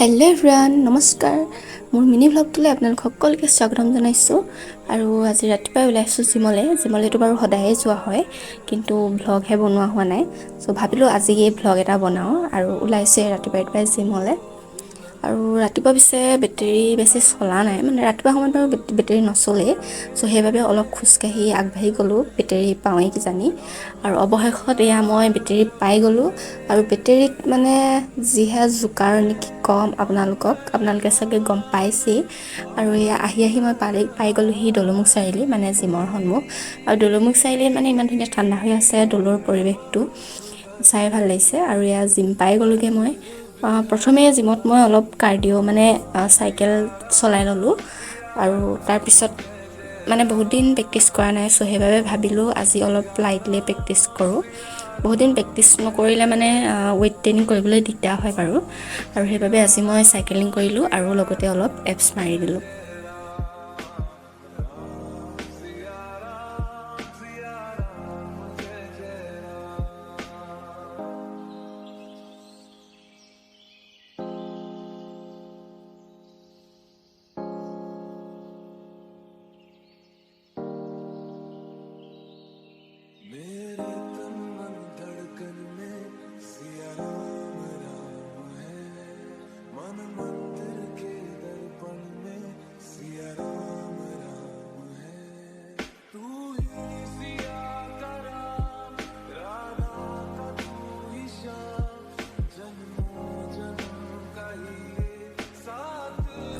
Hello' everyone, নমস্কাৰ। মোৰ mini ভ্লগটোলৈ আপোনালোক সকলোকে স্বাগতম জনাইছোঁ। আৰু আজি ৰাতিপুৱাই ওলাইছোঁ জিমলৈতো বাৰু সদায়ে যোৱা হয়, কিন্তু ভ্লগহে বনোৱা হোৱা নাই। চ' ভাবিলোঁ আজি এই ভ্লগ এটা বনাওঁ আৰু ওলাইছোঁ ৰাতিপুৱাই জিমলৈ। আৰু ৰাতিপুৱা পিছে বেটেৰী বেছি চলা নাই, মানে ৰাতিপুৱা সময়ত বাৰু বেটেৰী নচলেই। চ' সেইবাবে অলপ খোজকাঢ়ি আগবাঢ়ি গ'লোঁ, বেটেৰী পাওঁৱেই কিজানি। আৰু অৱশেষত এয়া মই বেটেৰী পাই গ'লোঁ। আৰু বেটেৰীত মানে যিহে জোকাৰ নেকি ক'ম আপোনালোকে চাগে গম পাইছেই। আৰু এয়া আহি মই পাই গ'লোহি দলমুখ চাৰিআলি, মানে জিমৰ সন্মুখ। আৰু দলমুখ চাৰিআলি মানে ইমান ধুনীয়া ঠাণ্ডা হৈ আছে, দলৰ পৰিৱেশটো চাই ভাল লাগিছে। আৰু এয়া জিম পাই গ'লোগৈ মই। প্ৰথমে জিমত মই অলপ কাৰ্ডিঅ' মানে চাইকেল চলাই ল'লোঁ। আৰু তাৰপিছত মানে বহুত দিন প্ৰেক্টিছ কৰা নাই, চ' সেইবাবে ভাবিলোঁ আজি অলপ লাইটলি প্ৰেক্টিছ কৰোঁ। বহুত দিন প্ৰেক্টিছ নকৰিলে মানে ৱেইট ট্ৰেইনিং কৰিবলৈ দিগদাৰ হয় বাৰু। আৰু সেইবাবে আজি মই চাইকেলিং কৰিলোঁ আৰু লগতে অলপ এপছ মাৰি দিলোঁ।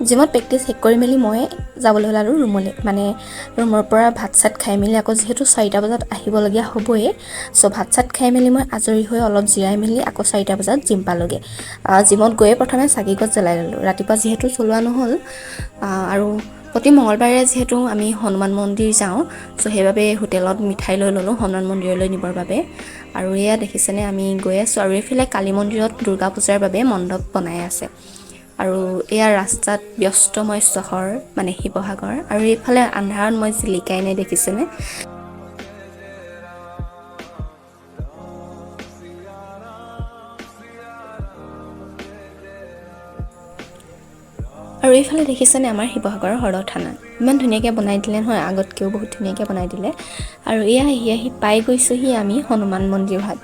জিমত প্ৰেক্টিছ শেষ কৰি মেলি মই যাবলৈ হ'ল আৰু ৰুমলৈ, মানে ৰুমৰ পৰা ভাত চাত খাই মেলি আকৌ যিহেতু 4টা বজাত আহিবলগীয়া হ'বই। চ' ভাত চাত খাই মেলি মই আজৰি হৈ অলপ জিৰাই মেলি আকৌ 4টা বজাত জিম পালোঁগৈ। জিমত গৈয়ে প্ৰথমে চাকিগছ জ্বলাই ল'লোঁ, ৰাতিপুৱা যিহেতু চলোৱা নহ'ল। আৰু প্ৰতি মঙলবাৰে যিহেতু আমি হনুমান মন্দিৰ যাওঁ, চ' সেইবাবে হোটেলত মিঠাই লৈ ল'লোঁ হনুমান মন্দিৰলৈ নিবৰ বাবে। আৰু এয়া দেখিছেনে আমি গৈ আছোঁ। আৰু এইফালে কালী মন্দিৰত দুৰ্গা পূজাৰ বাবে মণ্ডপ বনাই আছে। আৰু এয়া ৰাস্তাত ব্যস্তময় চহৰ, মানে শিৱসাগৰ। আৰু এইফালে আন্ধাৰত মই জিলিকাই নাই, দেখিছেনে? আৰু এইফালে দেখিছেনে আমাৰ শিৱসাগৰৰ সদৰ থানা, ইমান ধুনীয়াকৈ বনাই দিলে নহয়, আগতকৈও বহুত ধুনীয়াকৈ বনাই দিলে। আৰু এয়া আহি পাই গৈছোঁহি আমি হনুমান মন্দিৰ ভাগ।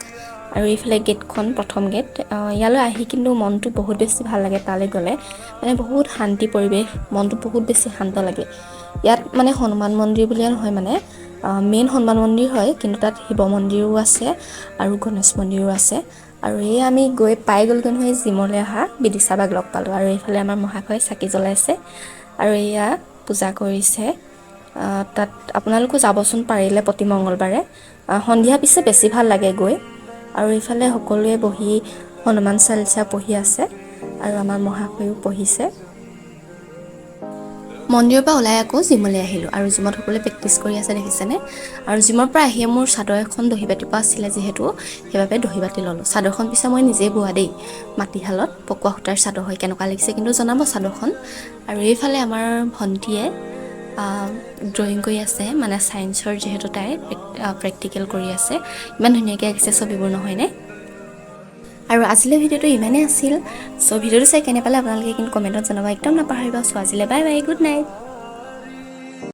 আৰু এইফালে গেটখন প্ৰথম গেট। ইয়ালৈ আহি কিন্তু মনটো বহুত বেছি ভাল লাগে, তালৈ গ'লে মানে বহুত শান্তি পৰিৱেশ, মনটো বহুত বেছি শান্ত লাগে। ইয়াত মানে হনুমান মন্দিৰ বুলিয়ে নহয়, মানে মেইন হনুমান মন্দিৰ হয়, কিন্তু তাত শিৱ মন্দিৰো আছে আৰু গণেশ মন্দিৰো আছে। আৰু এই আমি গৈ পাই গ'লগৈ নহয়, জিমলৈ অহা বিদিশা বাক লগ পালোঁ। আৰু এইফালে আমাৰ মহাশয়ে চাকি জ্বলাইছে আৰু এয়া পূজা কৰিছে। তাত আপোনালোকো যাবচোন পাৰিলে প্ৰতি মঙলবাৰে। সন্ধিয়া পিছে বেছি ভাল লাগে গৈ। আৰু এইফালে সকলোৱে বহি হনুমান চালিচা পঢ়ি আছে আৰু আমাৰ মহাশয়েও পঢ়িছে। মন্দিৰৰ পৰা ওলাই আকৌ জিমলৈ আহিলোঁ, আৰু জিমত সকলোৱে প্ৰেক্টিছ কৰি আছে, দেখিছেনে? আৰু জিমৰ পৰা আহিয়ে মোৰ চাদৰ এখন দহি বাতিব আছিলে যিহেতু, সেইবাবে দহি বাতি ল'লোঁ। চাদৰখন পিছে মই নিজেই বোৱা দেই, মাটিশালত পকোৱা সূতাৰ চাদৰ হয়। কেনেকুৱা লাগিছে কিন্তু জনাব চাদৰখন। আৰু এইফালে আমাৰ ভণ্টীয়ে ড্ৰয়িং কৰি আছে, মানে ছায়েন্সৰ যিহেতু তাই প্ৰেক্টিকেল কৰি আছে। ইমান ধুনীয়াকৈ আঁকিছে ছবিবোৰ, নহয়নে? আৰু আজিলৈ ভিডিঅ'টো ইমানেই আছিল। চ' ভিডিঅ'টো চাই কেনে পালে আপোনালোকে কিন্তু কমেণ্টত জনাব একদম নাপাহৰিব। চ' আজিলৈ বাই বাই, গুড নাইট।